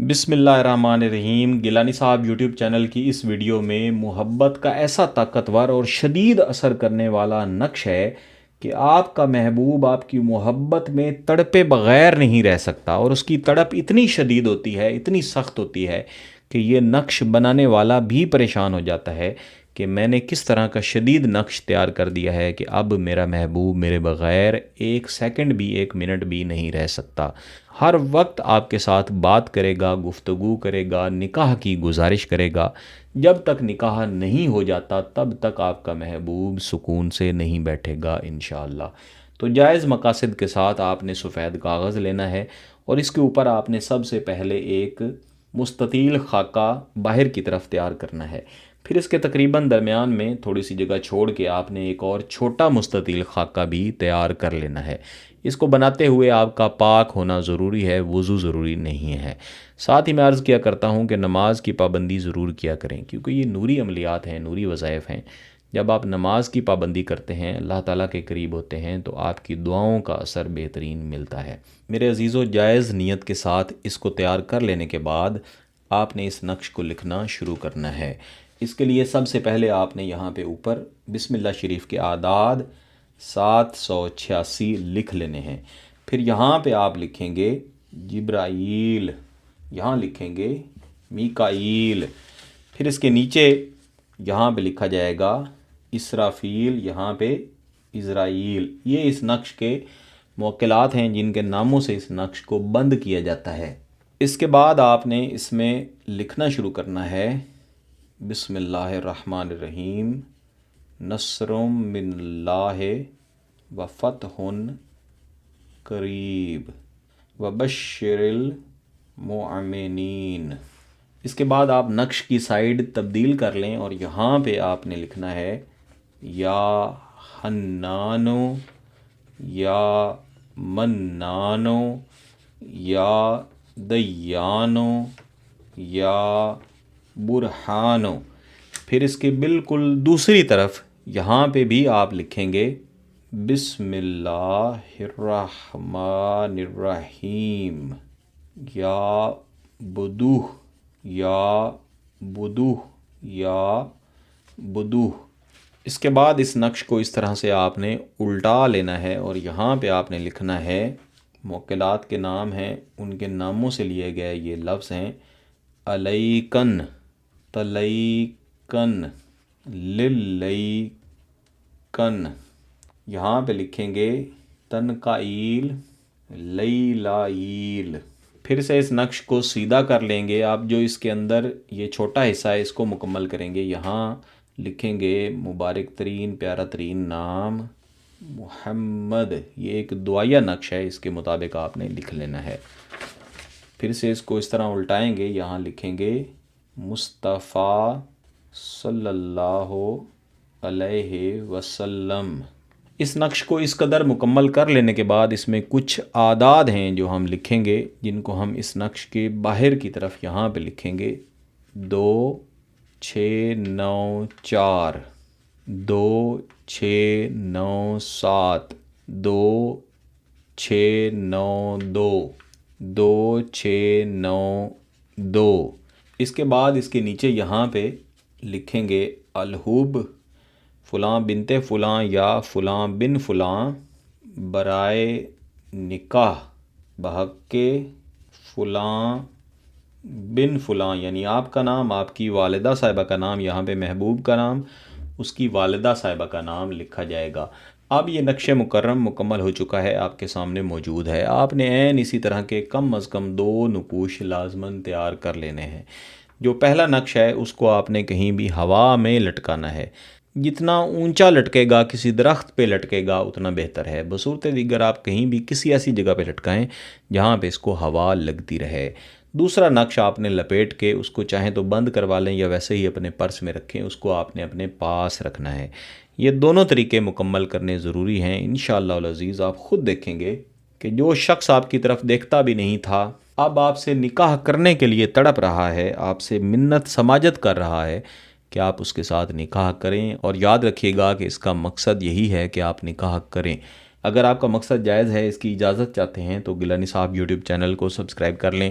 بسم اللہ الرحمن الرحیم۔ گیلانی صاحب یوٹیوب چینل کی اس ویڈیو میں محبت کا ایسا طاقتور اور شدید اثر کرنے والا نقش ہے کہ آپ کا محبوب آپ کی محبت میں تڑپے بغیر نہیں رہ سکتا، اور اس کی تڑپ اتنی شدید ہوتی ہے، اتنی سخت ہوتی ہے کہ یہ نقش بنانے والا بھی پریشان ہو جاتا ہے کہ میں نے کس طرح کا شدید نقش تیار کر دیا ہے کہ اب میرا محبوب میرے بغیر ایک سیکنڈ بھی، ایک منٹ بھی نہیں رہ سکتا۔ ہر وقت آپ کے ساتھ بات کرے گا، گفتگو کرے گا، نکاح کی گزارش کرے گا۔ جب تک نکاح نہیں ہو جاتا تب تک آپ کا محبوب سکون سے نہیں بیٹھے گا انشاءاللہ۔ تو جائز مقاصد کے ساتھ آپ نے سفید کاغذ لینا ہے، اور اس کے اوپر آپ نے سب سے پہلے ایک مستطیل خاکہ باہر کی طرف تیار کرنا ہے۔ پھر اس کے تقریباً درمیان میں تھوڑی سی جگہ چھوڑ کے آپ نے ایک اور چھوٹا مستطیل خاکہ بھی تیار کر لینا ہے۔ اس کو بناتے ہوئے آپ کا پاک ہونا ضروری ہے، وضو ضروری نہیں ہے۔ ساتھ ہی میں عرض کیا کرتا ہوں کہ نماز کی پابندی ضرور کیا کریں، کیونکہ یہ نوری عملیات ہیں، نوری وظائف ہیں۔ جب آپ نماز کی پابندی کرتے ہیں، اللہ تعالیٰ کے قریب ہوتے ہیں، تو آپ کی دعاؤں کا اثر بہترین ملتا ہے۔ میرے عزیزو، جائز نیت کے ساتھ اس کو تیار کر لینے کے بعد آپ نے اس نقش کو لکھنا شروع کرنا ہے۔ اس کے لیے سب سے پہلے آپ نے یہاں پہ اوپر بسم اللہ شریف کے اعداد 786 لکھ لینے ہیں۔ پھر یہاں پہ آپ لکھیں گے جبرائیل، یہاں لکھیں گے میکائیل، پھر اس کے نیچے یہاں پہ لکھا جائے گا اسرافیل، یہاں پہ اسرائیل۔ یہ اس نقش کے موکلات ہیں جن کے ناموں سے اس نقش کو بند کیا جاتا ہے۔ اس کے بعد آپ نے اس میں لکھنا شروع کرنا ہے بسم اللہ الرحمن الرحیم، نصر من اللہ وفتح قریب وبشر المؤمنین۔ اس کے بعد آپ نقش کی سائیڈ تبدیل کر لیں، اور یہاں پہ آپ نے لکھنا ہے یا حنانو، یا منانو، یا دیانو، یا برہانو۔ پھر اس کے بالکل دوسری طرف یہاں پہ بھی آپ لکھیں گے بسم اللہ الرحمن الرحیم، یا بدوح، یا بدوح، یا بدوح۔ اس کے بعد اس نقش کو اس طرح سے آپ نے الٹا لینا ہے، اور یہاں پہ آپ نے لکھنا ہے، موکلات کے نام ہیں، ان کے ناموں سے لیے گئے یہ لفظ ہیں، علیکن، تلیکن، للیکن۔ یہاں پہ لکھیں گے تنکائیل، لیلائیل۔ پھر سے اس نقش کو سیدھا کر لیں گے آپ، جو اس کے اندر یہ چھوٹا حصہ ہے اس کو مکمل کریں گے۔ یہاں لکھیں گے مبارک ترین، پیارا ترین نام محمد۔ یہ ایک دعائیہ نقش ہے، اس کے مطابق آپ نے لکھ لینا ہے۔ پھر سے اس کو اس طرح الٹائیں گے، یہاں لکھیں گے مصطفیٰ صلی اللہ علیہ وسلم۔ اس نقش کو اس قدر مکمل کر لینے کے بعد اس میں کچھ اعداد ہیں جو ہم لکھیں گے، جن کو ہم اس نقش کے باہر کی طرف یہاں پہ لکھیں گے 2 6 9 4، 2 6 9 7، 2 6 9 2، 2 6 9 2۔ اس کے بعد اس کے نیچے یہاں پہ لکھیں گے الحب فلاں بنت فلاں یا فلاں بن فلاں برائے نکاح بحق فلاں بن فلاں، یعنی آپ کا نام، آپ کی والدہ صاحبہ کا نام، یہاں پہ محبوب کا نام، اس کی والدہ صاحبہ کا نام لکھا جائے گا۔ اب یہ نقش مکرم مکمل ہو چکا ہے، آپ کے سامنے موجود ہے۔ آپ نے عین اسی طرح کے کم از کم 2 نقوش لازماً تیار کر لینے ہیں۔ جو پہلا نقش ہے اس کو آپ نے کہیں بھی ہوا میں لٹکانا ہے۔ جتنا اونچا لٹکے گا، کسی درخت پہ لٹکے گا، اتنا بہتر ہے۔ بصورت دیگر آپ کہیں بھی کسی ایسی جگہ پہ لٹکائیں جہاں پہ اس کو ہوا لگتی رہے۔ دوسرا نقش آپ نے لپیٹ کے اس کو چاہیں تو بند کروا لیں یا ویسے ہی اپنے پرس میں رکھیں، اس کو آپ نے اپنے پاس رکھنا ہے۔ یہ دونوں طریقے مکمل کرنے ضروری ہیں۔ انشاءاللہ العزیز آپ خود دیکھیں گے کہ جو شخص آپ کی طرف دیکھتا بھی نہیں تھا، اب آپ سے نکاح کرنے کے لیے تڑپ رہا ہے، آپ سے منت سماجت کر رہا ہے کہ آپ اس کے ساتھ نکاح کریں۔ اور یاد رکھیے گا کہ اس کا مقصد یہی ہے کہ آپ نکاح کریں۔ اگر آپ کا مقصد جائز ہے، اس کی اجازت چاہتے ہیں، تو گیلانی صاحب یوٹیوب چینل کو سبسکرائب کر لیں،